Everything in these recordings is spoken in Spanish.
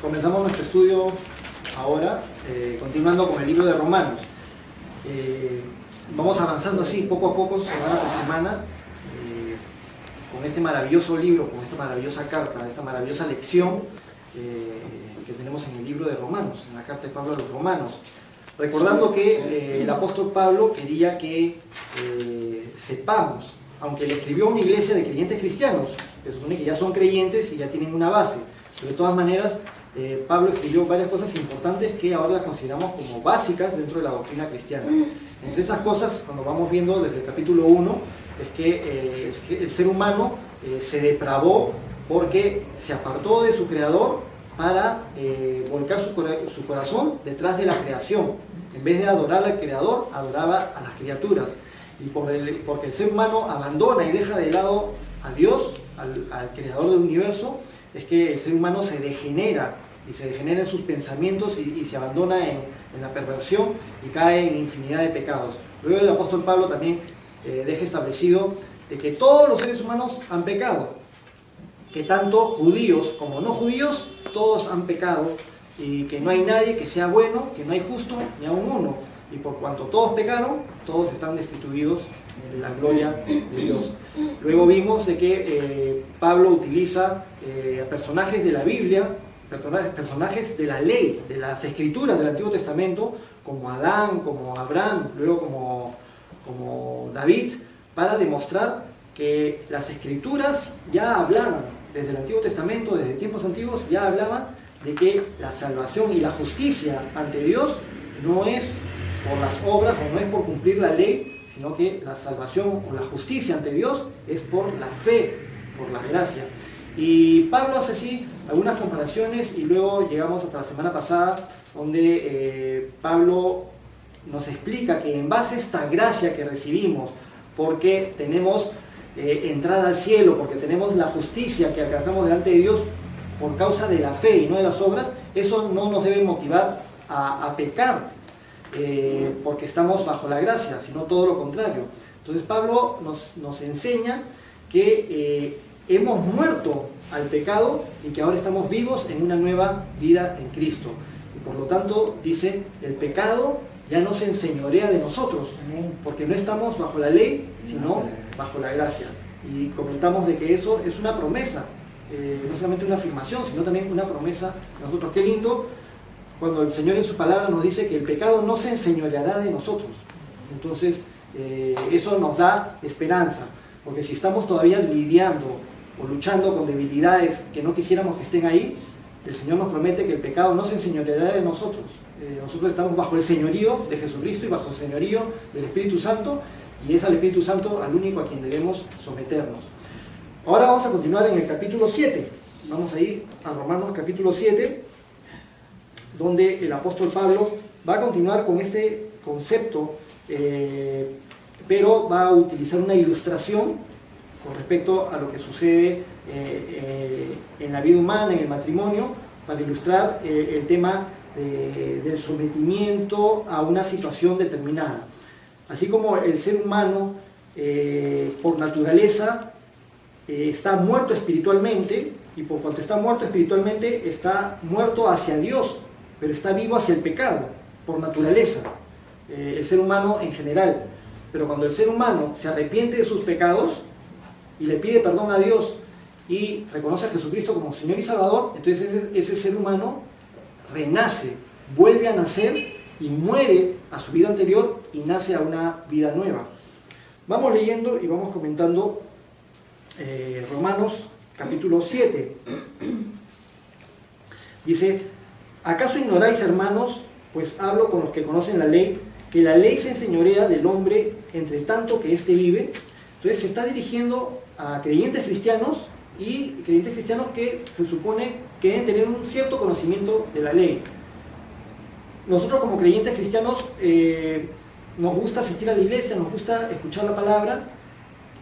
Comenzamos nuestro estudio ahora, continuando con el libro de Romanos. Vamos avanzando así, poco a poco, semana tras semana, con este maravilloso libro, con esta maravillosa carta, esta maravillosa lección que tenemos en el libro de Romanos, en la carta de Pablo a los Romanos. Recordando que el apóstol Pablo quería que sepamos, aunque le escribió a una iglesia de creyentes cristianos, que se supone que ya son creyentes y ya tienen una base, pero de todas maneras Pablo escribió varias cosas importantes que ahora las consideramos como básicas dentro de la doctrina cristiana. Entre esas cosas, cuando vamos viendo desde el capítulo 1, es que el ser humano se depravó porque se apartó de su creador para volcar su corazón detrás de la creación. En vez de adorar al creador, adoraba a las criaturas. Y porque el ser humano abandona y deja de lado a Dios, al creador del universo, es que el ser humano se degenera, y se degenera en sus pensamientos y se abandona en la perversión y cae en infinidad de pecados. Luego el apóstol Pablo también deja establecido de que todos los seres humanos han pecado, que tanto judíos como no judíos, todos han pecado, y que no hay nadie que sea bueno, que no hay justo ni aun uno, y por cuanto todos pecaron, todos están destituidos de la gloria de Dios. Luego vimos de que Pablo utiliza personajes de la Biblia, personajes de la ley, de las escrituras del Antiguo Testamento, como Adán, como Abraham, luego como David, para demostrar que las escrituras ya hablaban, desde el Antiguo Testamento, desde tiempos antiguos, ya hablaban de que la salvación y la justicia ante Dios no es por las obras o no es por cumplir la ley, sino que la salvación o la justicia ante Dios es por la fe, por la gracia. Y Pablo hace así algunas comparaciones y luego llegamos hasta la semana pasada donde Pablo nos explica que en base a esta gracia que recibimos, porque tenemos entrada al cielo, porque tenemos la justicia que alcanzamos delante de Dios por causa de la fe y no de las obras, eso no nos debe motivar a pecar porque estamos bajo la gracia, sino todo lo contrario. Entonces Pablo nos enseña que hemos muerto al pecado y que ahora estamos vivos en una nueva vida en Cristo. Y por lo tanto, dice, el pecado ya no se enseñorea de nosotros, porque no estamos bajo la ley, sino bajo la gracia. Y comentamos de que eso es una promesa, no solamente una afirmación, sino también una promesa de nosotros. Qué lindo cuando el Señor en su palabra nos dice que el pecado no se enseñoreará de nosotros. Entonces, eso nos da esperanza, porque si estamos todavía lidiando o luchando con debilidades que no quisiéramos que estén ahí, el Señor nos promete que el pecado no se enseñoreará de nosotros. Nosotros estamos bajo el señorío de Jesucristo y bajo el señorío del Espíritu Santo, y es al Espíritu Santo al único a quien debemos someternos. Ahora vamos a continuar en el capítulo 7. Vamos a ir a Romanos capítulo 7, donde el apóstol Pablo va a continuar con este concepto, pero va a utilizar una ilustración con respecto a lo que sucede en la vida humana, en el matrimonio, para ilustrar el tema del sometimiento a una situación determinada. Así como el ser humano, por naturaleza, está muerto espiritualmente, y por cuanto está muerto espiritualmente, está muerto hacia Dios, pero está vivo hacia el pecado, por naturaleza, el ser humano en general. Pero cuando el ser humano se arrepiente de sus pecados y le pide perdón a Dios y reconoce a Jesucristo como Señor y Salvador, entonces ese ser humano renace, vuelve a nacer y muere a su vida anterior y nace a una vida nueva. Vamos leyendo y vamos comentando Romanos capítulo 7. Dice: ¿acaso ignoráis, hermanos, pues hablo con los que conocen la ley, que la ley se enseñorea del hombre entre tanto que éste vive? Entonces se está dirigiendo a creyentes cristianos, y creyentes cristianos que se supone que deben tener un cierto conocimiento de la ley. Nosotros como creyentes cristianos nos gusta asistir a la iglesia, nos gusta escuchar la palabra,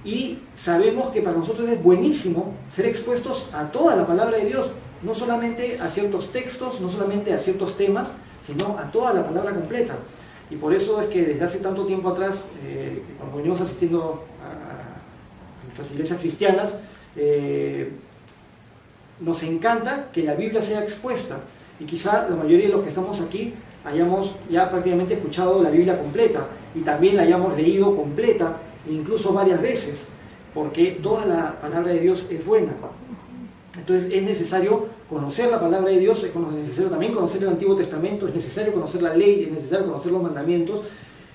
y sabemos que para nosotros es buenísimo ser expuestos a toda la palabra de Dios, no solamente a ciertos textos, no solamente a ciertos temas, sino a toda la palabra completa. Y por eso es que desde hace tanto tiempo atrás, cuando venimos asistiendo a nuestras iglesias cristianas, nos encanta que la Biblia sea expuesta, y quizá la mayoría de los que estamos aquí hayamos ya prácticamente escuchado la Biblia completa, y también la hayamos leído completa, incluso varias veces, porque toda la palabra de Dios es buena. Entonces es necesario conocer la palabra de Dios, es necesario también conocer el Antiguo Testamento, es necesario conocer la ley, es necesario conocer los mandamientos.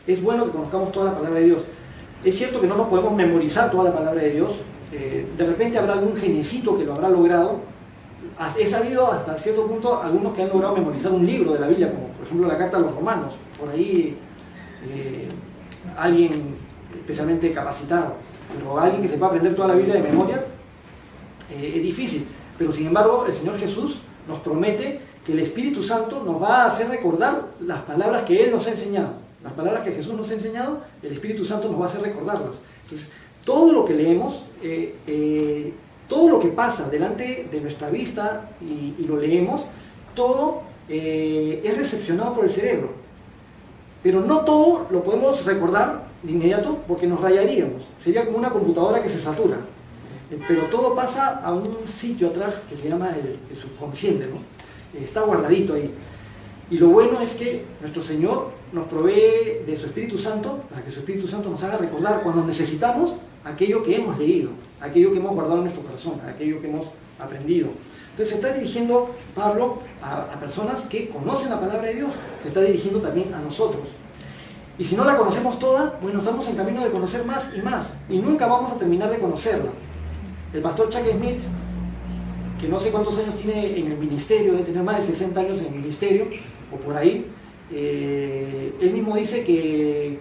Es bueno que conozcamos toda la palabra de Dios. Es cierto que no nos podemos memorizar toda la palabra de Dios, de repente habrá algún geniecito que lo habrá logrado. He sabido hasta cierto punto algunos que han logrado memorizar un libro de la Biblia, como por ejemplo la Carta a los Romanos, por ahí alguien especialmente capacitado, pero alguien que sepa aprender toda la Biblia de memoria es difícil. Pero sin embargo el Señor Jesús nos promete que el Espíritu Santo nos va a hacer recordar las palabras que Él nos ha enseñado. Las palabras que Jesús nos ha enseñado, el Espíritu Santo nos va a hacer recordarlas. Entonces, todo lo que leemos, todo lo que pasa delante de nuestra vista y lo leemos, todo es recepcionado por el cerebro. Pero no todo lo podemos recordar de inmediato porque nos rayaríamos. Sería como una computadora que se satura. Pero todo pasa a un sitio atrás que se llama el subconsciente, ¿no? Está guardadito ahí. Y lo bueno es que nuestro Señor nos provee de su Espíritu Santo para que su Espíritu Santo nos haga recordar cuando necesitamos aquello que hemos leído, aquello que hemos guardado en nuestro corazón, aquello que hemos aprendido. Entonces se está dirigiendo Pablo a personas que conocen la palabra de Dios, se está dirigiendo también a nosotros. Y si no la conocemos toda, bueno, estamos en camino de conocer más, y nunca vamos a terminar de conocerla. El pastor Chuck Smith, que no sé cuántos años tiene en el ministerio, debe tener más de 60 años en el ministerio, o por ahí, él mismo dice que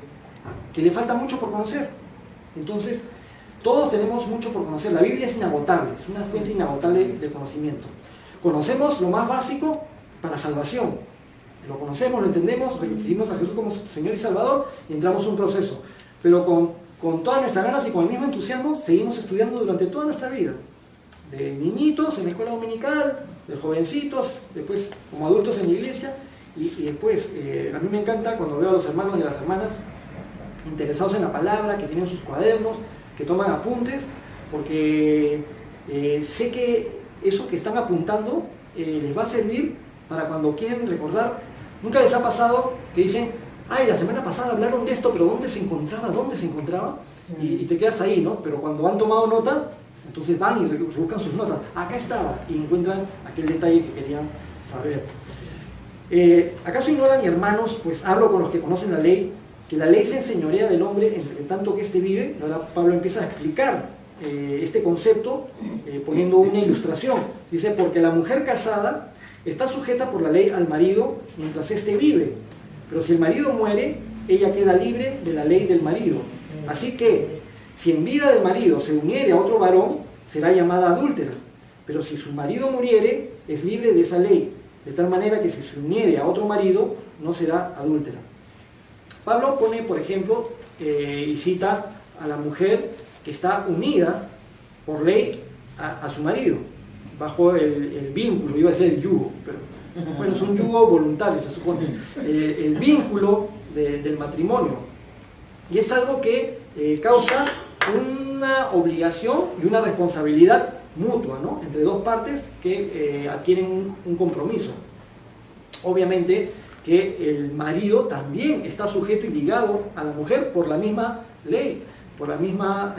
le falta mucho por conocer. Entonces, todos tenemos mucho por conocer. La Biblia es inagotable, es una fuente inagotable de conocimiento. Conocemos lo más básico para salvación. Lo conocemos, lo entendemos, recibimos a Jesús como Señor y Salvador y entramos en un proceso. Pero con todas nuestras ganas y con el mismo entusiasmo, seguimos estudiando durante toda nuestra vida. De niñitos en la escuela dominical, de jovencitos, después como adultos en la iglesia, y después, a mí me encanta cuando veo a los hermanos y a las hermanas interesados en la palabra, que tienen sus cuadernos, que toman apuntes, porque sé que eso que están apuntando les va a servir para cuando quieren recordar. ¿Nunca les ha pasado que dicen, ay, la semana pasada hablaron de esto, pero ¿dónde se encontraba? ¿Dónde se encontraba? Y te quedas ahí, ¿no? Pero cuando han tomado nota, entonces van y buscan sus notas. Acá estaba, y encuentran aquel detalle que querían saber. ¿Acaso ignoran, hermanos, pues hablo con los que conocen la ley, que la ley se enseñorea del hombre entre tanto que éste vive? Ahora Pablo empieza a explicar este concepto poniendo una ilustración. Dice, porque la mujer casada está sujeta por la ley al marido mientras éste vive, pero si el marido muere, ella queda libre de la ley del marido. Así que, si en vida del marido se uniere a otro varón, será llamada adúltera, pero si su marido muriere, es libre de esa ley, de tal manera que si se uniere a otro marido, no será adúltera. Pablo pone, por ejemplo, y cita a la mujer que está unida por ley a su marido, bajo el vínculo, iba a decir el yugo, pero bueno, es un yugo voluntario, se supone, el vínculo del matrimonio. Y es algo que causa una obligación y una responsabilidad mutua, ¿no? Entre dos partes que adquieren un compromiso. Obviamente que el marido también está sujeto y ligado a la mujer por la misma ley, por la misma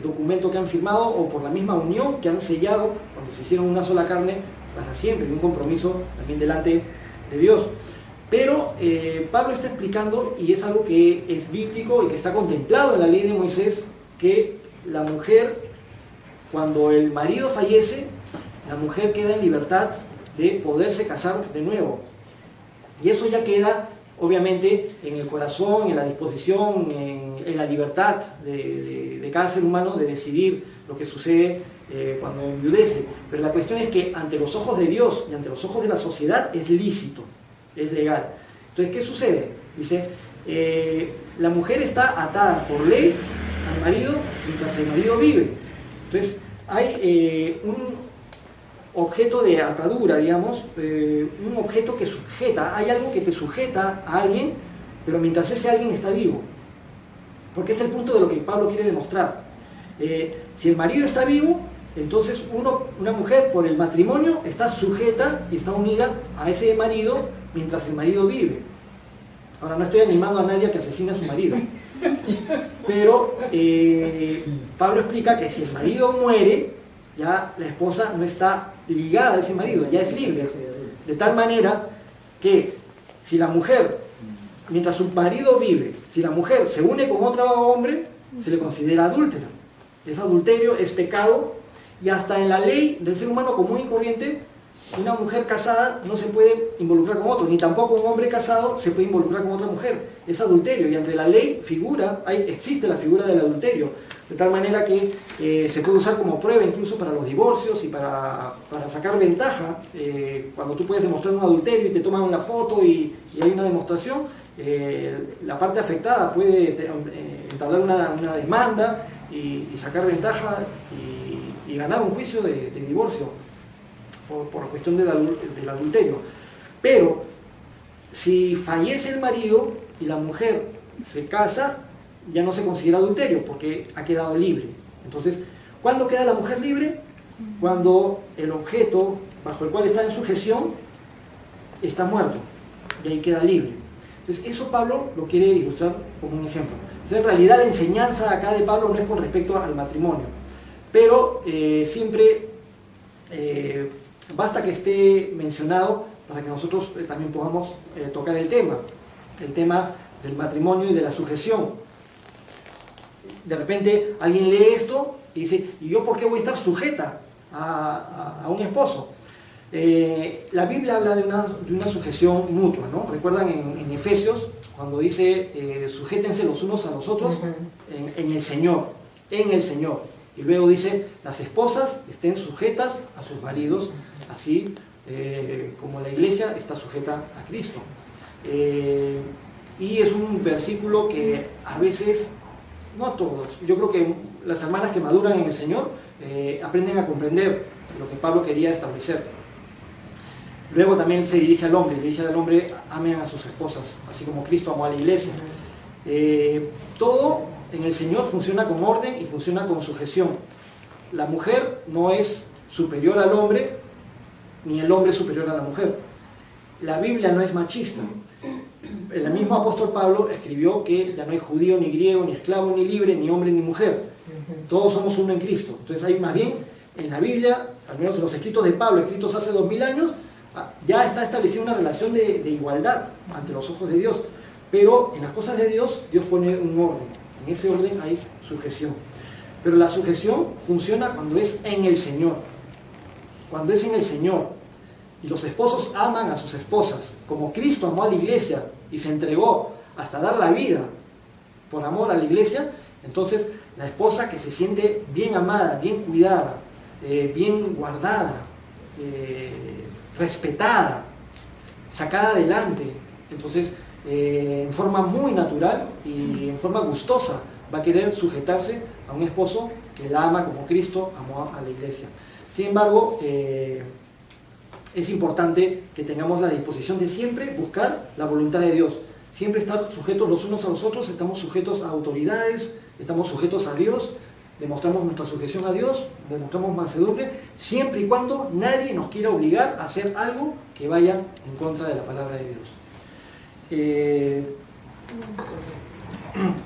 documento que han firmado o por la misma unión que han sellado cuando se hicieron una sola carne para siempre, y un compromiso también delante de Dios. Pero Pablo está explicando, y es algo que es bíblico y que está contemplado en la ley de Moisés, que la mujer, cuando el marido fallece, la mujer queda en libertad de poderse casar de nuevo. Y eso ya queda, obviamente, en el corazón, en la disposición, en la libertad de cada ser humano de decidir lo que sucede cuando enviudece. Pero la cuestión es que ante los ojos de Dios y ante los ojos de la sociedad es lícito, es legal. Entonces, ¿qué sucede? Dice, la mujer está atada por ley al marido mientras el marido vive. Entonces, hay un objeto de atadura, digamos, un objeto que sujeta, hay algo que te sujeta a alguien, pero mientras ese alguien está vivo. Porque es el punto de lo que Pablo quiere demostrar. Si el marido está vivo, entonces una mujer por el matrimonio está sujeta y está unida a ese marido mientras el marido vive. Ahora, no estoy animando a nadie a que asesine a su marido, pero Pablo explica que si el marido muere, ya la esposa no está ligada a ese marido, ya es libre. De tal manera que si la mujer, mientras su marido vive, si la mujer se une con otro hombre, se le considera adúltera. Es adulterio, es pecado, y hasta en la ley del ser humano común y corriente, una mujer casada no se puede involucrar con otro, ni tampoco un hombre casado se puede involucrar con otra mujer. Es adulterio, y ante la ley existe la figura del adulterio, de tal manera que se puede usar como prueba incluso para los divorcios y para sacar ventaja. Cuando tú puedes demostrar un adulterio y te toman una foto y hay una demostración, la parte afectada puede entablar una demanda y sacar ventaja y ganar un juicio de divorcio por la cuestión del adulterio. Pero si fallece el marido y la mujer se casa, ya no se considera adulterio porque ha quedado libre. Entonces, ¿cuándo queda la mujer libre? Cuando el objeto bajo el cual está en sujeción está muerto, y ahí queda libre. Entonces, eso Pablo lo quiere ilustrar como un ejemplo. Entonces, en realidad la enseñanza acá de Pablo no es con respecto al matrimonio, pero siempre basta que esté mencionado para que nosotros también podamos tocar el tema del matrimonio y de la sujeción. De repente alguien lee esto y dice, ¿y yo por qué voy a estar sujeta a un esposo? La Biblia habla de una sujeción mutua, ¿no? Recuerdan en Efesios, cuando dice, sujétense los unos a los otros en el Señor, Y luego dice, las esposas estén sujetas a sus maridos, así como la iglesia está sujeta a Cristo. Y es un versículo que a veces, no a todos, yo creo que las hermanas que maduran en el Señor aprenden a comprender lo que Pablo quería establecer. Luego también se dirige al hombre, amen a sus esposas, así como Cristo amó a la iglesia. Todo en el Señor funciona con orden y funciona con sujeción. La mujer no es superior al hombre, ni el hombre superior a la mujer. La Biblia no es machista. El mismo apóstol Pablo escribió que ya no hay judío, ni griego, ni esclavo, ni libre, ni hombre, ni mujer. Todos somos uno en Cristo. Entonces hay más bien, en la Biblia, al menos en los escritos de Pablo, escritos hace 2000 años, ya está establecida una relación de igualdad ante los ojos de Dios. Pero en las cosas de Dios, Dios pone un orden. En ese orden hay sujeción. Pero la sujeción funciona cuando es en el Señor. Cuando es en el Señor. Y los esposos aman a sus esposas, como Cristo amó a la iglesia y se entregó hasta dar la vida por amor a la iglesia. Entonces, la esposa que se siente bien amada, bien cuidada, bien guardada, respetada, sacada adelante, entonces en forma muy natural y en forma gustosa va a querer sujetarse a un esposo que la ama como Cristo amó a la iglesia. Sin embargo, es importante que tengamos la disposición de siempre buscar la voluntad de Dios, siempre estar sujetos los unos a los otros. Estamos sujetos a autoridades, estamos sujetos a Dios, demostramos nuestra sujeción a Dios, demostramos mansedumbre, siempre y cuando nadie nos quiera obligar a hacer algo que vaya en contra de la palabra de Dios.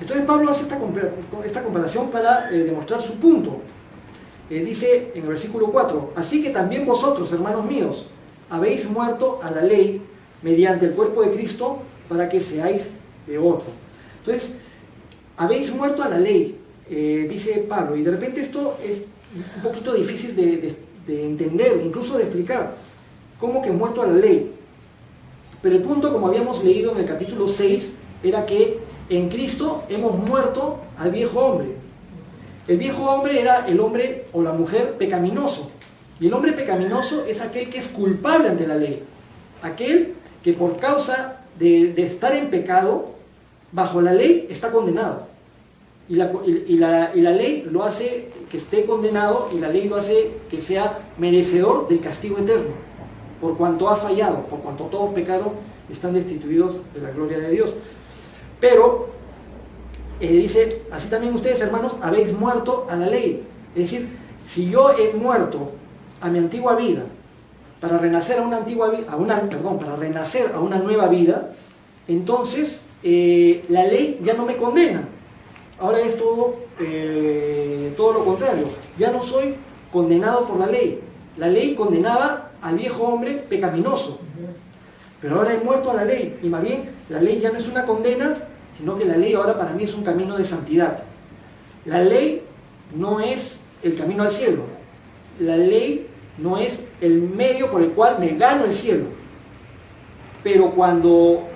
Entonces Pablo hace esta comparación para demostrar su punto. Dice en el versículo 4, así que también vosotros, hermanos míos, habéis muerto a la ley mediante el cuerpo de Cristo para que seáis de otro. Entonces, habéis muerto a la ley, dice Pablo, y de repente esto es un poquito difícil de entender, incluso de explicar. ¿Cómo que muerto a la ley? Pero el punto, como habíamos leído en el capítulo 6, era que en Cristo hemos muerto al viejo hombre. El viejo hombre era el hombre o la mujer pecaminoso. Y el hombre pecaminoso es aquel que es culpable ante la ley. Aquel que por causa de estar en pecado, bajo la ley está condenado. Y la ley lo hace que esté condenado, y la ley lo hace que sea merecedor del castigo eterno. Por cuanto ha fallado, por cuanto todos pecaron, están destituidos de la gloria de Dios. Pero dice, así también ustedes, hermanos, habéis muerto a la ley. Es decir, si yo he muerto a mi antigua vida para renacer a una para renacer a una nueva vida, entonces la ley ya no me condena. Ahora es todo lo contrario. Ya no soy condenado por la ley. La ley condenaba al viejo hombre pecaminoso. Pero ahora he muerto a la ley. Y más bien, la ley ya no es una condena, sino que la ley ahora para mí es un camino de santidad. La ley no es el camino al cielo. La ley no es el medio por el cual me gano el cielo. Pero cuando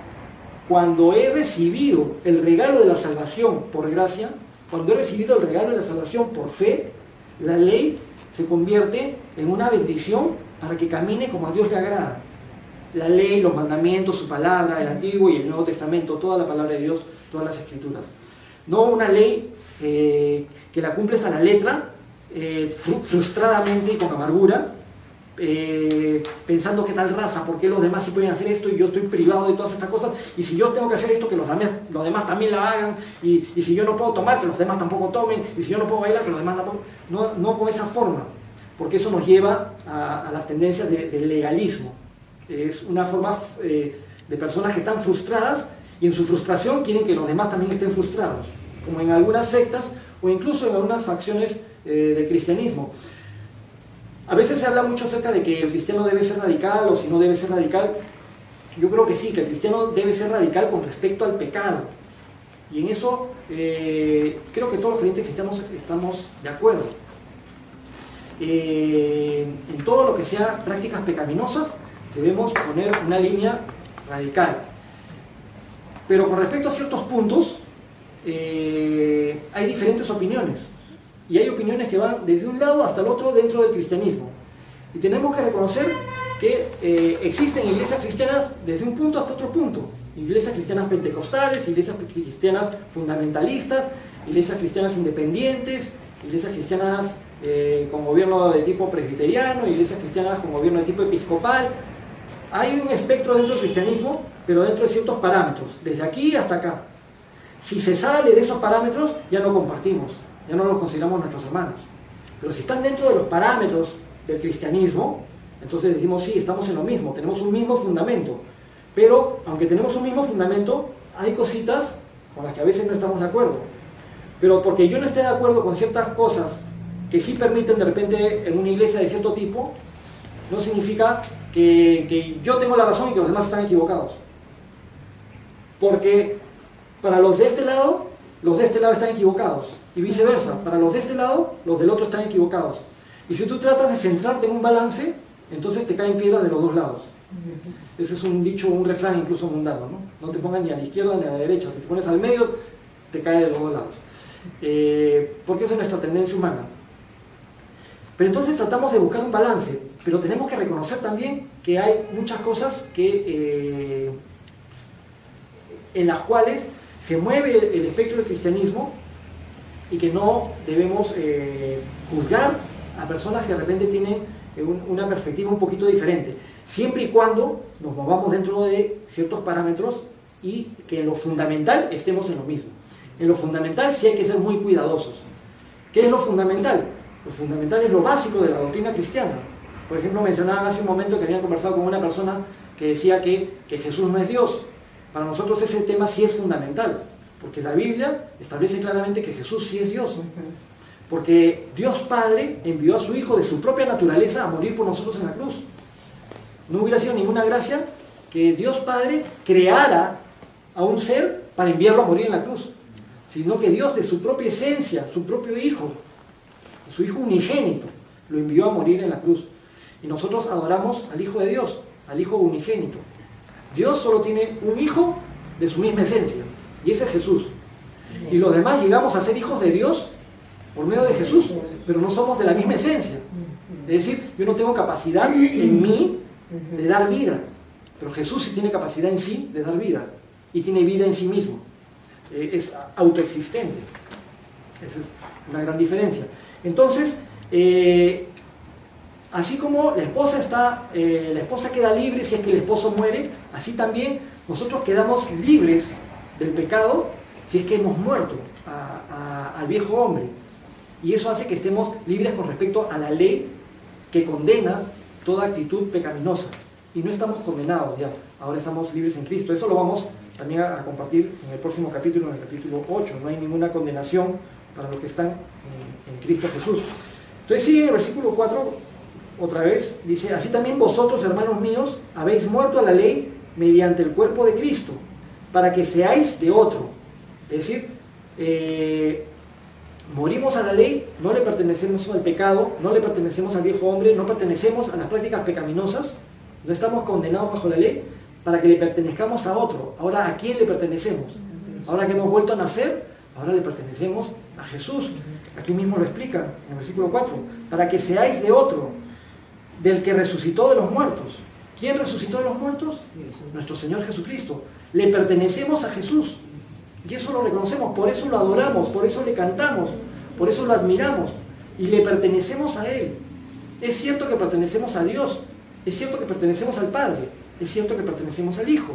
he recibido el regalo de la salvación por gracia, cuando he recibido el regalo de la salvación por fe, la ley se convierte en una bendición para que camine como a Dios le agrada. La ley, los mandamientos, su palabra, el Antiguo y el Nuevo Testamento, toda la palabra de Dios, todas las Escrituras. No una ley que la cumples a la letra, frustradamente y con amargura, pensando que tal raza, ¿por qué los demás sí pueden hacer esto y yo estoy privado de todas estas cosas? Y si yo tengo que hacer esto, que los demás también la hagan, y si yo no puedo tomar, que los demás tampoco tomen, y si yo no puedo bailar, que los demás tampoco. No con esa forma, porque eso nos lleva a las tendencias del legalismo. Es una forma de personas que están frustradas y en su frustración quieren que los demás también estén frustrados, como en algunas sectas o incluso en algunas facciones del cristianismo. A veces se habla mucho acerca de que el cristiano debe ser radical o si no debe ser radical. Yo creo que sí, que el cristiano debe ser radical con respecto al pecado. Y en eso creo que todos los creyentes cristianos estamos de acuerdo. En todo lo que sea prácticas pecaminosas debemos poner una línea radical. Pero con respecto a ciertos puntos hay diferentes opiniones. Y hay opiniones que van desde un lado hasta el otro dentro del cristianismo. Y tenemos que reconocer que existen iglesias cristianas desde un punto hasta otro punto. Iglesias cristianas pentecostales, iglesias cristianas fundamentalistas, iglesias cristianas independientes, iglesias cristianas con gobierno de tipo presbiteriano, iglesias cristianas con gobierno de tipo episcopal. Hay un espectro dentro del cristianismo, pero dentro de ciertos parámetros, desde aquí hasta acá. Si se sale de esos parámetros, ya no compartimos. Ya no los consideramos nuestros hermanos. Pero si están dentro de los parámetros del cristianismo, entonces decimos, sí, estamos en lo mismo, tenemos un mismo fundamento. Pero, aunque tenemos un mismo fundamento, hay cositas con las que a veces no estamos de acuerdo. Pero porque yo no esté de acuerdo con ciertas cosas que sí permiten de repente en una iglesia de cierto tipo, no significa que yo tengo la razón y que los demás están equivocados. Porque para los de este lado están equivocados. Y viceversa, para los de este lado, los del otro están equivocados. Y si tú tratas de centrarte en un balance, entonces te caen piedras de los dos lados. Ese es un dicho, un refrán incluso mundano, ¿no? No te pongas ni a la izquierda ni a la derecha. Si te pones al medio, te cae de los dos lados. Porque esa es nuestra tendencia humana. Pero entonces tratamos de buscar un balance, pero tenemos que reconocer también que hay muchas cosas en las cuales se mueve el espectro del cristianismo y que no debemos juzgar a personas que de repente tienen una perspectiva un poquito diferente, siempre y cuando nos movamos dentro de ciertos parámetros y que en lo fundamental estemos en lo mismo. En lo fundamental sí hay que ser muy cuidadosos. ¿Qué es lo fundamental? Lo fundamental es lo básico de la doctrina cristiana. Por ejemplo, mencionaban hace un momento que habían conversado con una persona que decía que Jesús no es Dios. Para nosotros ese tema sí es fundamental, porque la Biblia establece claramente que Jesús sí es Dios. Porque Dios Padre envió a su Hijo de su propia naturaleza a morir por nosotros en la cruz. No hubiera sido ninguna gracia que Dios Padre creara a un ser para enviarlo a morir en la cruz, sino que Dios de su propia esencia, su propio Hijo, su Hijo unigénito, lo envió a morir en la cruz. Y nosotros adoramos al Hijo de Dios, al Hijo unigénito. Dios solo tiene un Hijo de su misma esencia, y ese es Jesús. Y los demás llegamos a ser hijos de Dios por medio de Jesús, pero no somos de la misma esencia. Es decir, yo no tengo capacidad en mí de dar vida, pero Jesús sí tiene capacidad en sí de dar vida, y tiene vida en sí mismo. Es autoexistente. Esa es una gran diferencia. Entonces, así como la esposa queda libre si es que el esposo muere, así también nosotros quedamos libres del pecado si es que hemos muerto al viejo hombre. Y eso hace que estemos libres con respecto a la ley que condena toda actitud pecaminosa. Y no estamos condenados ya, ahora estamos libres en Cristo. Eso lo vamos también a compartir en el próximo capítulo, en el capítulo 8. No hay ninguna condenación para los que están en Cristo Jesús. Entonces sigue en el versículo 4, otra vez, dice: así también vosotros, hermanos míos, habéis muerto a la ley mediante el cuerpo de Cristo, para que seáis de otro. Es decir, morimos a la ley, no le pertenecemos al pecado, no le pertenecemos al viejo hombre, no pertenecemos a las prácticas pecaminosas, no estamos condenados bajo la ley, para que le pertenezcamos a otro. Ahora, ¿a quién le pertenecemos? Ahora que hemos vuelto a nacer, ahora le pertenecemos a Jesús. Aquí mismo lo explica en el versículo 4, para que seáis de otro, del que resucitó de los muertos. ¿Quién resucitó de los muertos? Nuestro Señor Jesucristo. Le pertenecemos a Jesús. Y eso lo reconocemos, por eso lo adoramos, por eso le cantamos, por eso lo admiramos. Y le pertenecemos a Él. Es cierto que pertenecemos a Dios, es cierto que pertenecemos al Padre, es cierto que pertenecemos al Hijo.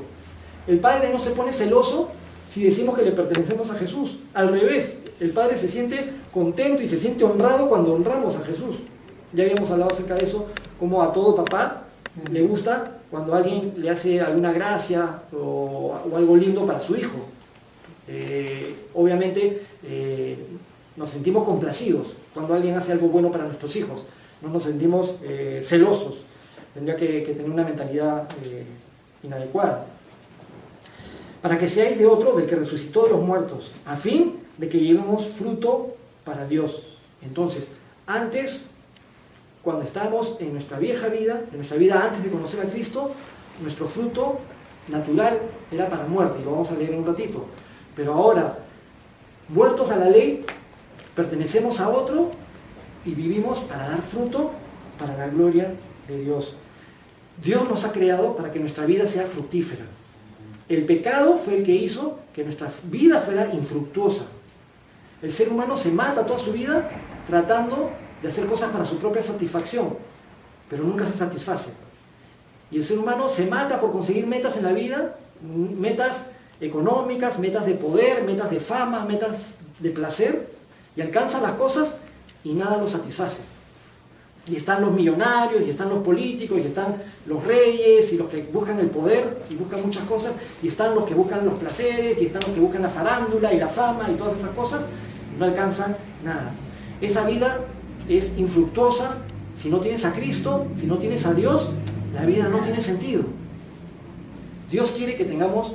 El Padre no se pone celoso si decimos que le pertenecemos a Jesús. Al revés, el Padre se siente contento y se siente honrado cuando honramos a Jesús. Ya habíamos hablado acerca de eso, como a todo papá le gusta cuando alguien le hace alguna gracia o algo lindo para su hijo. Obviamente nos sentimos complacidos cuando alguien hace algo bueno para nuestros hijos. No nos sentimos celosos. Tendría que tener una mentalidad inadecuada. Para que seáis de otro, del que resucitó de los muertos, a fin de que llevemos fruto para Dios. Entonces, antes, cuando estábamos en nuestra vieja vida, en nuestra vida antes de conocer a Cristo, nuestro fruto natural era para muerte, y lo vamos a leer en un ratito. Pero ahora, muertos a la ley, pertenecemos a otro y vivimos para dar fruto para la gloria de Dios. Dios nos ha creado para que nuestra vida sea fructífera. El pecado fue el que hizo que nuestra vida fuera infructuosa. El ser humano se mata toda su vida tratando de hacer cosas para su propia satisfacción, pero nunca se satisface. Y el ser humano se mata por conseguir metas en la vida, metas económicas, metas de poder, metas de fama, metas de placer, y alcanza las cosas y nada lo satisface. Y están los millonarios, y están los políticos, y están los reyes, y los que buscan el poder, y buscan muchas cosas, y están los que buscan los placeres, y están los que buscan la farándula, y la fama, y todas esas cosas, y no alcanzan nada. Esa vida es infructuosa. Si no tienes a Cristo, si no tienes a Dios, la vida no tiene sentido. Dios quiere que tengamos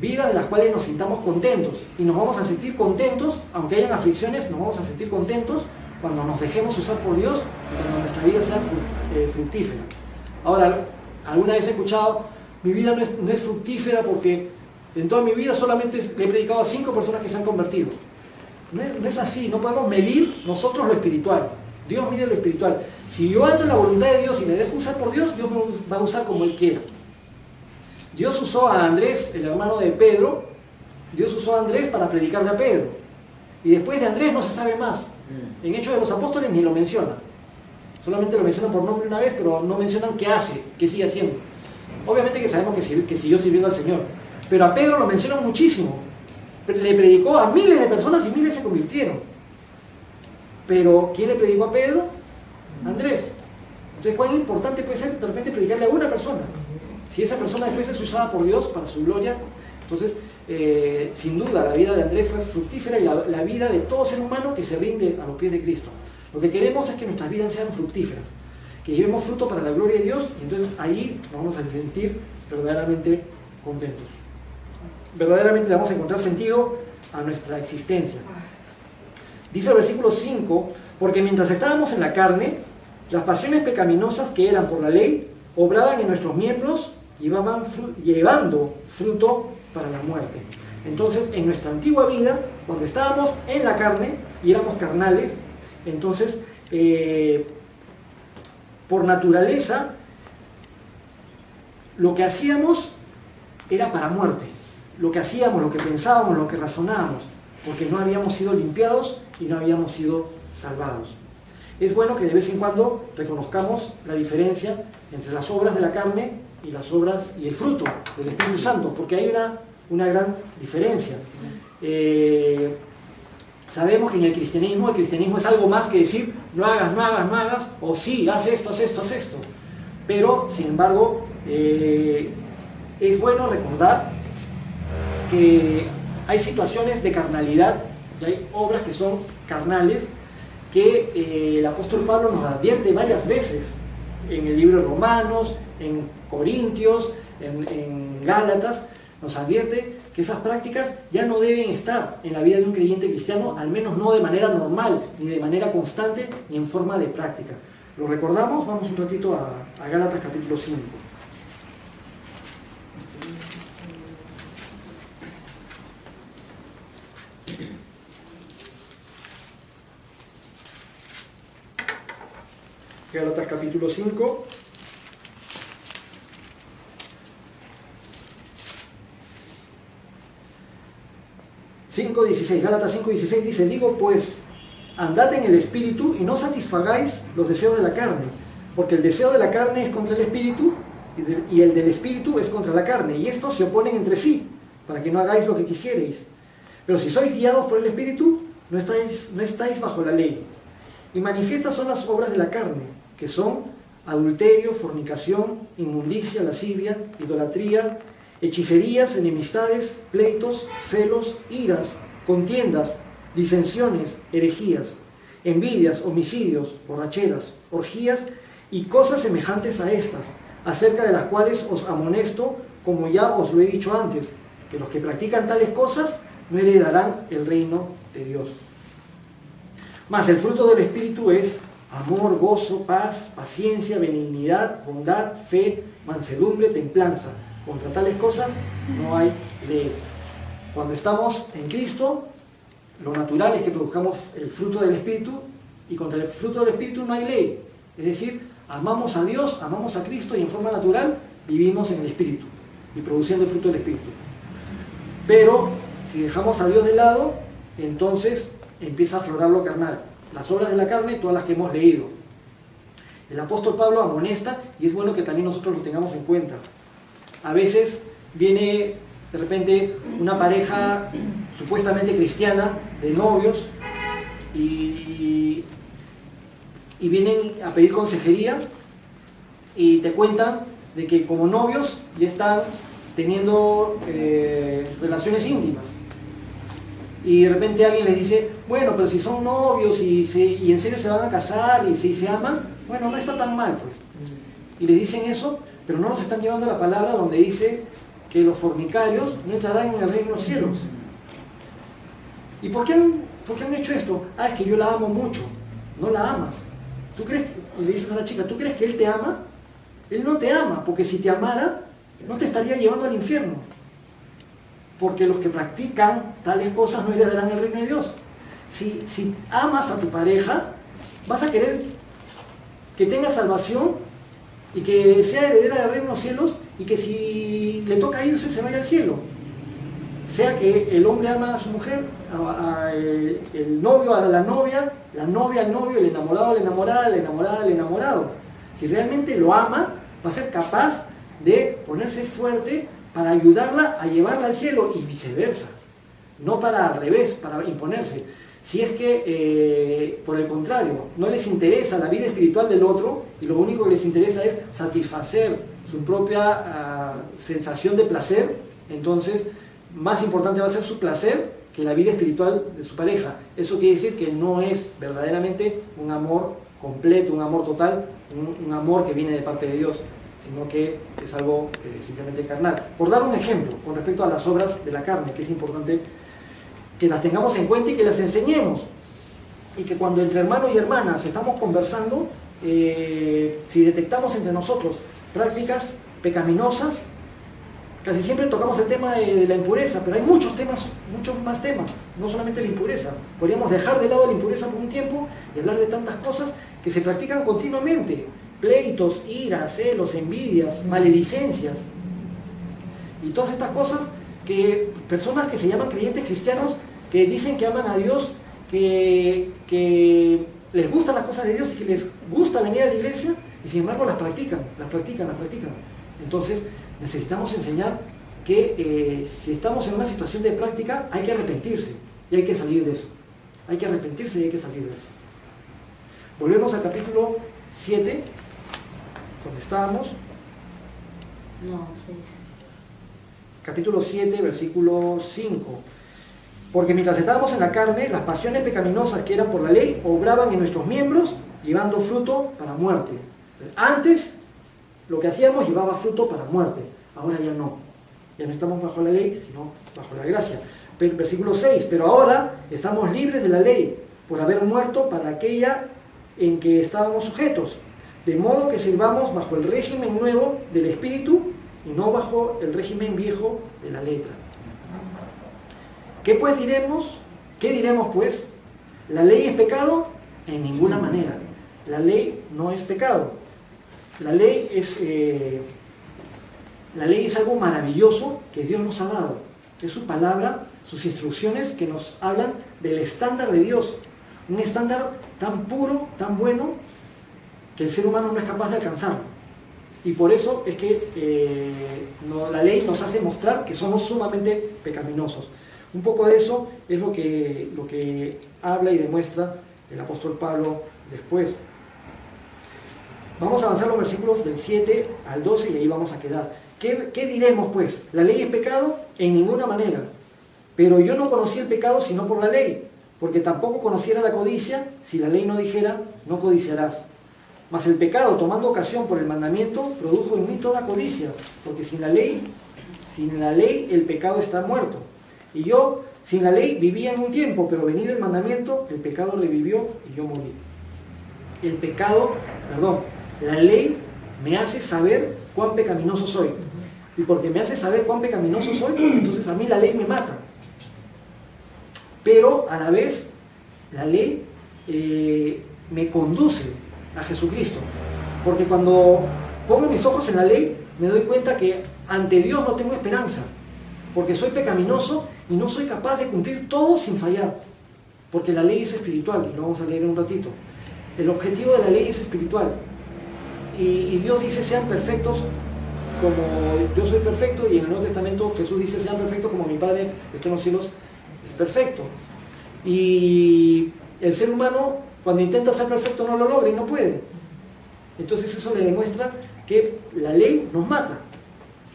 vidas de las cuales nos sintamos contentos, y nos vamos a sentir contentos, aunque hayan aflicciones, nos vamos a sentir contentos cuando nos dejemos usar por Dios, cuando nuestra vida sea fructífera. Ahora, alguna vez he escuchado: mi vida no es fructífera porque en toda mi vida solamente le he predicado a 5 personas que se han convertido. No es así, no podemos medir nosotros lo espiritual. Dios mide lo espiritual. Si yo ando en la voluntad de Dios y me dejo usar por Dios, Dios me va a usar como Él quiera. Dios usó a Andrés, el hermano de Pedro, Dios usó a Andrés para predicarle a Pedro. Y después de Andrés no se sabe más. En Hechos de los Apóstoles ni lo mencionan. Solamente lo mencionan por nombre una vez, pero no mencionan qué hace, qué sigue haciendo. Obviamente que sabemos que siguió sirviendo al Señor. Pero a Pedro lo mencionan muchísimo. Le predicó a miles de personas y miles se convirtieron. Pero ¿quién le predicó a Pedro? Andrés. Entonces, ¿cuán importante puede ser de repente predicarle a una persona? Si esa persona después es usada por Dios para su gloria, entonces, sin duda, la vida de Andrés fue fructífera, y la vida de todo ser humano que se rinde a los pies de Cristo. Lo que queremos es que nuestras vidas sean fructíferas, que llevemos fruto para la gloria de Dios, y entonces ahí nos vamos a sentir verdaderamente contentos. Verdaderamente le vamos a encontrar sentido a nuestra existencia. Dice el versículo 5: porque mientras estábamos en la carne, las pasiones pecaminosas que eran por la ley obraban en nuestros miembros, llevando fruto para la muerte. Entonces, en nuestra antigua vida, cuando estábamos en la carne y éramos carnales, entonces, por naturaleza, lo que hacíamos era para muerte. Lo que hacíamos, lo que pensábamos, lo que razonábamos, porque no habíamos sido limpiados y no habíamos sido salvados. Es bueno que de vez en cuando reconozcamos la diferencia entre las obras de la carne y las obras y el fruto del Espíritu Santo, porque hay una gran diferencia. Sabemos que en el cristianismo es algo más que decir no hagas, no hagas, no hagas, o sí, haz esto, haz esto, haz esto. Pero, sin embargo, es bueno recordar que hay situaciones de carnalidad y hay obras que son carnales que el apóstol Pablo nos advierte varias veces en el libro de Romanos, en Corintios, en Gálatas, nos advierte que esas prácticas ya no deben estar en la vida de un creyente cristiano, al menos no de manera normal, ni de manera constante, ni en forma de práctica. ¿Lo recordamos? Vamos un ratito a Gálatas capítulo 5. Gálatas capítulo 5. Gálatas 5:16 dice, digo pues, andad en el espíritu y no satisfagáis los deseos de la carne, porque el deseo de la carne es contra el espíritu y el del espíritu es contra la carne, y estos se oponen entre sí, para que no hagáis lo que quisierais. Pero si sois guiados por el espíritu, no estáis bajo la ley. Y manifiestas son las obras de la carne, que son adulterio, fornicación, inmundicia, lascivia, idolatría, hechicerías, enemistades, pleitos, celos, iras, contiendas, disensiones, herejías, envidias, homicidios, borracheras, orgías y cosas semejantes a estas, acerca de las cuales os amonesto, como ya os lo he dicho antes, que los que practican tales cosas no heredarán el reino de Dios. Mas el fruto del Espíritu es amor, gozo, paz, paciencia, benignidad, bondad, fe, mansedumbre, templanza. Contra tales cosas no hay ley. Cuando estamos en Cristo, lo natural es que produzcamos el fruto del Espíritu, y contra el fruto del Espíritu no hay ley. Es decir, amamos a Dios, amamos a Cristo, y en forma natural vivimos en el Espíritu y produciendo el fruto del Espíritu. Pero si dejamos a Dios de lado, entonces empieza a aflorar lo carnal. Las obras de la carne, todas las que hemos leído. El apóstol Pablo amonesta, y es bueno que también nosotros lo tengamos en cuenta. A veces viene de repente una pareja supuestamente cristiana de novios y vienen a pedir consejería y te cuentan de que como novios ya están teniendo relaciones íntimas. Y de repente alguien les dice, bueno, pero si son novios y en serio se van a casar y si se aman, bueno, no está tan mal, pues. Y les dicen eso, pero no nos están llevando a la palabra donde dice que los fornicarios no entrarán en el reino de los cielos. ¿Y por qué han hecho esto? Ah, es que yo la amo mucho. No la amas. ¿Tú crees? Y le dices a la chica, ¿tú crees que él te ama? Él no te ama, porque si te amara, no te estaría llevando al infierno. Porque los que practican tales cosas no heredarán el reino de Dios. Si amas a tu pareja, vas a querer que tenga salvación y que sea heredera del reino de los cielos, y que si le toca irse, se vaya al cielo. Sea que el hombre ama a su mujer, el novio a la novia al novio, el enamorado a la enamorada, la enamorada al enamorado. Si realmente lo ama, va a ser capaz de ponerse fuerte para ayudarla a llevarla al cielo, y viceversa. No para al revés, para imponerse. Si es que, por el contrario, no les interesa la vida espiritual del otro, y lo único que les interesa es satisfacer su propia sensación de placer, entonces más importante va a ser su placer que la vida espiritual de su pareja. Eso quiere decir que no es verdaderamente un amor completo, un amor total, un amor que viene de parte de Dios, sino que es algo simplemente carnal. Por dar un ejemplo con respecto a las obras de la carne, que es importante que las tengamos en cuenta y que las enseñemos, y que cuando entre hermanos y hermanas estamos conversando, si detectamos entre nosotros prácticas pecaminosas, casi siempre tocamos el tema de la impureza, pero hay muchos más temas, no solamente la impureza. Podríamos dejar de lado la impureza por un tiempo y hablar de tantas cosas que se practican continuamente: pleitos, iras, celos, envidias, maledicencias, y todas estas cosas que personas que se llaman creyentes cristianos, que dicen que aman a Dios, que les gustan las cosas de Dios y que les gusta venir a la iglesia, y sin embargo las practican. Entonces necesitamos enseñar que si estamos en una situación de práctica, hay que arrepentirse y hay que salir de eso. Hay que arrepentirse y hay que salir de eso. Volvemos al capítulo 7, donde estábamos. No, 6. Capítulo 7, versículo 5. Porque mientras estábamos en la carne, las pasiones pecaminosas que eran por la ley obraban en nuestros miembros, llevando fruto para muerte. Antes, lo que hacíamos llevaba fruto para muerte. Ahora ya no. Ya no estamos bajo la ley, sino bajo la gracia. Pero, versículo 6. Pero ahora estamos libres de la ley, por haber muerto para aquella en que estábamos sujetos. De modo que sirvamos bajo el régimen nuevo del Espíritu y no bajo el régimen viejo de la letra. ¿Qué pues diremos? ¿Qué diremos pues? ¿La ley es pecado? En ninguna manera. La ley no es pecado. La ley es algo maravilloso que Dios nos ha dado. Es su palabra, sus instrucciones que nos hablan del estándar de Dios. Un estándar tan puro, tan bueno, que el ser humano no es capaz de alcanzarlo. Y por eso es que la ley nos hace mostrar que somos sumamente pecaminosos. Un poco de eso es lo que habla y demuestra el apóstol Pablo después. Vamos a avanzar los versículos del 7 al 12 y ahí vamos a quedar. ¿Qué diremos pues? ¿La ley es pecado? En ninguna manera. Pero yo no conocí el pecado sino por la ley, porque tampoco conociera la codicia si la ley no dijera, no codiciarás. Mas el pecado, tomando ocasión por el mandamiento, produjo en mí toda codicia, porque sin la ley el pecado está muerto. Y yo, sin la ley, vivía en un tiempo, pero venido el mandamiento, el pecado revivió y yo morí. La ley me hace saber cuán pecaminoso soy. Y porque me hace saber cuán pecaminoso soy, entonces a mí la ley me mata. Pero a la vez, la ley me conduce a Jesucristo. Porque cuando pongo mis ojos en la ley, me doy cuenta que ante Dios no tengo esperanza. Porque soy pecaminoso y no soy capaz de cumplir todo sin fallar. Porque la ley es espiritual, y lo vamos a leer en un ratito. El objetivo de la ley es espiritual. Y Dios dice, sean perfectos como yo soy perfecto, y en el Nuevo Testamento Jesús dice, sean perfectos como mi Padre que está en los cielos es perfecto. Y el ser humano, cuando intenta ser perfecto, no lo logra y no puede. Entonces eso le demuestra que la ley nos mata.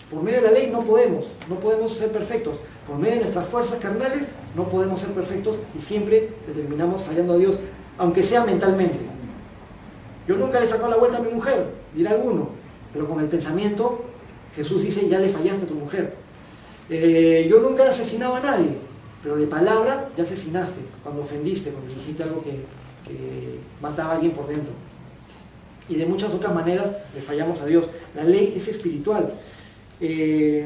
Por medio de la ley no podemos ser perfectos. Por medio de nuestras fuerzas carnales no podemos ser perfectos y siempre le terminamos fallando a Dios, aunque sea mentalmente. Yo nunca le saco la vuelta a mi mujer, dirá alguno, pero con el pensamiento Jesús dice, ya le fallaste a tu mujer. Yo nunca he asesinado a nadie, pero de palabra ya asesinaste, cuando ofendiste, cuando dijiste algo que mataba a alguien por dentro. Y de muchas otras maneras le fallamos a Dios. La ley es espiritual. Y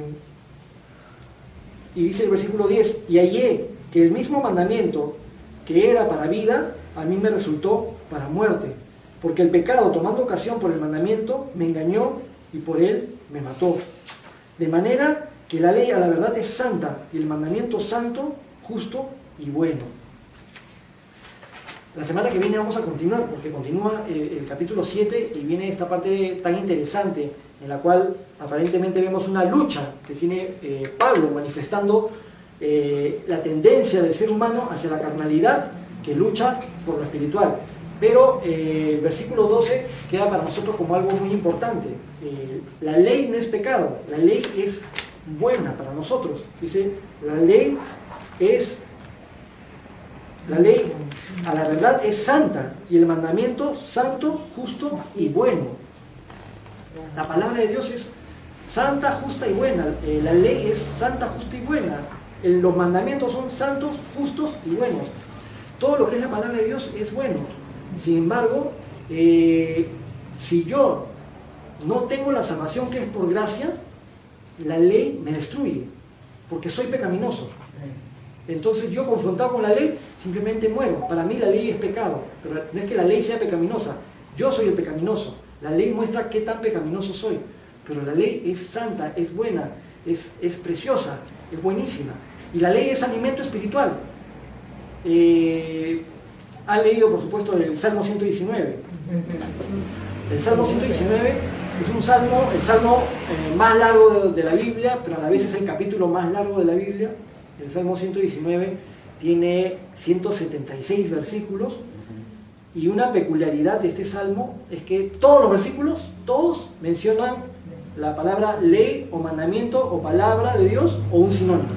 dice el versículo 10, y hallé que el mismo mandamiento que era para vida, a mí me resultó para muerte. Porque el pecado, tomando ocasión por el mandamiento, me engañó y por él me mató. De manera que la ley a la verdad es santa y el mandamiento santo, justo y bueno. La semana que viene vamos a continuar, porque continúa el capítulo 7 y viene esta parte tan interesante en la cual aparentemente vemos una lucha que tiene Pablo manifestando la tendencia del ser humano hacia la carnalidad que lucha por lo espiritual. Pero el versículo 12 queda para nosotros como algo muy importante. La ley no es pecado, la ley es buena para nosotros. Dice, la ley a la verdad es santa y el mandamiento santo, justo y bueno. La palabra de Dios es santa, justa y buena. La ley es santa, justa y buena. Los mandamientos son santos, justos y buenos. Todo lo que es la palabra de Dios es bueno. Sin embargo, si yo no tengo la salvación que es por gracia, la ley me destruye, porque soy pecaminoso. Entonces yo, confrontado con la ley, simplemente muero. Para mí la ley es pecado, pero no es que la ley sea pecaminosa, yo soy el pecaminoso. La ley muestra qué tan pecaminoso soy, pero la ley es santa, es buena, es preciosa, es buenísima. Y la ley es alimento espiritual. Han leído, por supuesto, el Salmo 119. El Salmo 119 es un salmo, el salmo más largo de la Biblia, pero a la vez es el capítulo más largo de la Biblia. El Salmo 119 tiene 176 versículos, y una peculiaridad de este salmo es que todos los versículos, todos mencionan la palabra ley o mandamiento o palabra de Dios o un sinónimo.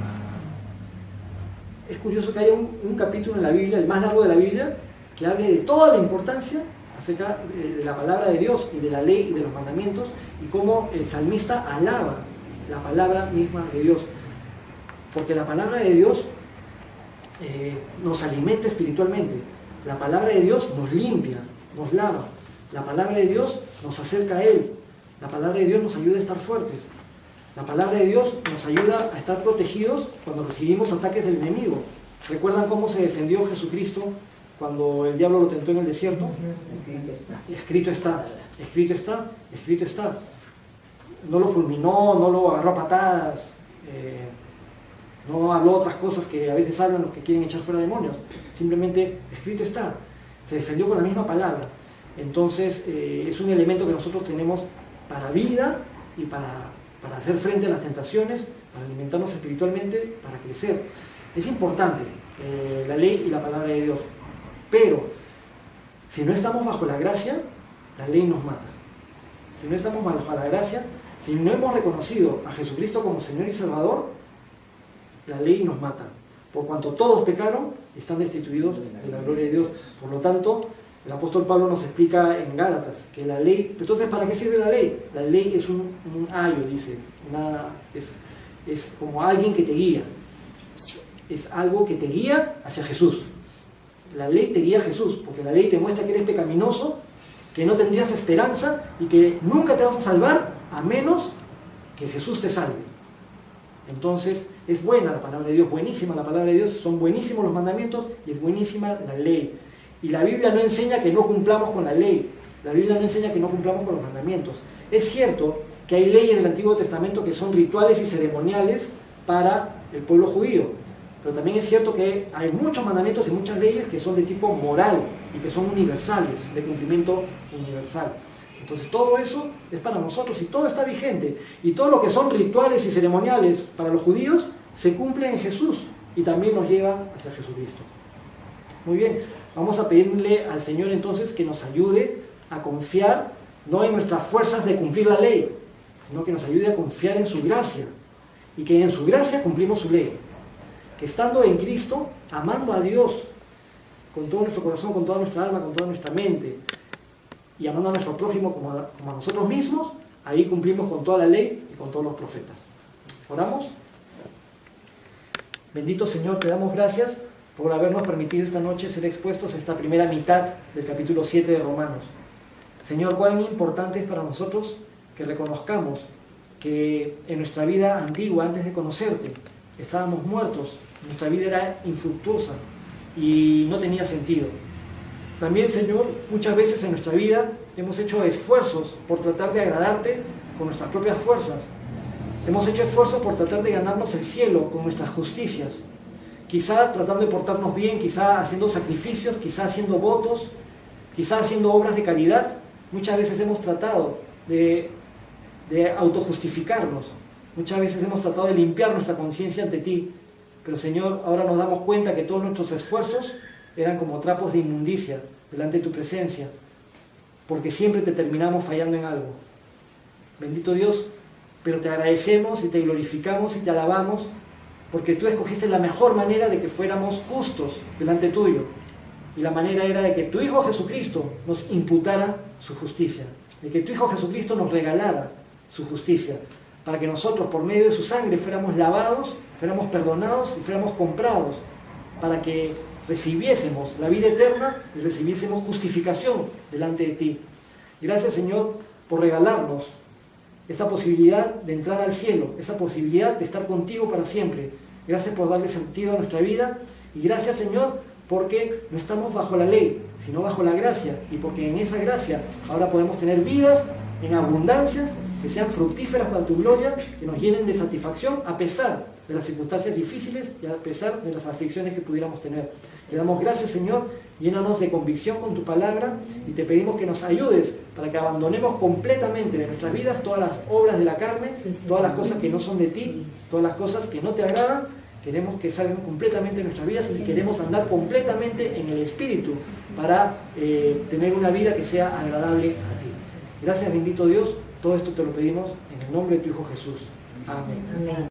Es curioso que haya un capítulo en la Biblia, el más largo de la Biblia, que hable de toda la importancia acerca de la palabra de Dios y de la ley y de los mandamientos, y cómo el salmista alaba la palabra misma de Dios. Porque la palabra de Dios nos alimenta espiritualmente. La palabra de Dios nos limpia, nos lava. La palabra de Dios nos acerca a Él. La palabra de Dios nos ayuda a estar fuertes. La palabra de Dios nos ayuda a estar protegidos cuando recibimos ataques del enemigo. ¿Recuerdan cómo se defendió Jesucristo cuando el diablo lo tentó en el desierto? Escrito está, escrito está, escrito está. No lo fulminó, no lo agarró a patadas, no habló otras cosas que a veces hablan los que quieren echar fuera demonios. Simplemente, escrito está. Se defendió con la misma palabra. Entonces, es un elemento que nosotros tenemos para vida y para hacer frente a las tentaciones, para alimentarnos espiritualmente, para crecer. Es importante la ley y la palabra de Dios. Pero, si no estamos bajo la gracia, la ley nos mata. Si no estamos bajo la gracia, si no hemos reconocido a Jesucristo como Señor y Salvador, la ley nos mata. Por cuanto todos pecaron, están destituidos de la gloria de Dios. Por lo tanto, el apóstol Pablo nos explica en Gálatas que la ley... Entonces, ¿para qué sirve la ley? La ley es un ayo, dice. Es como alguien que te guía. Es algo que te guía hacia Jesús. La ley te guía a Jesús, porque la ley te muestra que eres pecaminoso, que no tendrías esperanza y que nunca te vas a salvar a menos que Jesús te salve. Entonces, es buena la palabra de Dios, buenísima la palabra de Dios, son buenísimos los mandamientos y es buenísima la ley. Y la Biblia no enseña que no cumplamos con la ley, la Biblia no enseña que no cumplamos con los mandamientos. Es cierto que hay leyes del Antiguo Testamento que son rituales y ceremoniales para el pueblo judío, pero también es cierto que hay muchos mandamientos y muchas leyes que son de tipo moral y que son universales, de cumplimiento universal. Entonces todo eso es para nosotros y todo está vigente. Y todo lo que son rituales y ceremoniales para los judíos se cumple en Jesús y también nos lleva hacia Jesucristo. Muy bien, vamos a pedirle al Señor entonces que nos ayude a confiar no en nuestras fuerzas de cumplir la ley, sino que nos ayude a confiar en su gracia y que en su gracia cumplimos su ley. Que estando en Cristo, amando a Dios con todo nuestro corazón, con toda nuestra alma, con toda nuestra mente, y amando a nuestro prójimo como a nosotros mismos, ahí cumplimos con toda la ley y con todos los profetas. ¿Oramos? Bendito Señor, te damos gracias por habernos permitido esta noche ser expuestos a esta primera mitad del capítulo 7 de Romanos. Señor, cuán importante es para nosotros que reconozcamos que en nuestra vida antigua, antes de conocerte, estábamos muertos, nuestra vida era infructuosa y no tenía sentido. También, Señor, muchas veces en nuestra vida hemos hecho esfuerzos por tratar de agradarte con nuestras propias fuerzas. Hemos hecho esfuerzos por tratar de ganarnos el cielo con nuestras justicias. Quizá tratando de portarnos bien, quizá haciendo sacrificios, quizá haciendo votos, quizá haciendo obras de caridad. Muchas veces hemos tratado de autojustificarnos. Muchas veces hemos tratado de limpiar nuestra conciencia ante ti. Pero, Señor, ahora nos damos cuenta que todos nuestros esfuerzos eran como trapos de inmundicia delante de tu presencia, porque siempre te terminamos fallando en algo. Bendito Dios, pero te agradecemos y te glorificamos y te alabamos, porque tú escogiste la mejor manera de que fuéramos justos delante tuyo, y la manera era de que tu Hijo Jesucristo nos imputara su justicia, de que tu Hijo Jesucristo nos regalara su justicia, para que nosotros por medio de su sangre fuéramos lavados, fuéramos perdonados y fuéramos comprados, para que recibiésemos la vida eterna y recibiésemos justificación delante de ti. Gracias, Señor, por regalarnos esa posibilidad de entrar al cielo, esa posibilidad de estar contigo para siempre. Gracias por darle sentido a nuestra vida y gracias, Señor, porque no estamos bajo la ley, sino bajo la gracia, y porque en esa gracia ahora podemos tener vidas en abundancia, que sean fructíferas para tu gloria, que nos llenen de satisfacción a pesar de las circunstancias difíciles y a pesar de las aflicciones que pudiéramos tener. Te damos gracias, Señor, llénanos de convicción con tu palabra y te pedimos que nos ayudes para que abandonemos completamente de nuestras vidas todas las obras de la carne, todas las cosas que no son de ti, todas las cosas que no te agradan, Queremos que salgan completamente de nuestras vidas y queremos andar completamente en el Espíritu para tener una vida que sea agradable a ti. Gracias, bendito Dios. Todo esto te lo pedimos en el nombre de tu Hijo Jesús. Amén. Amén.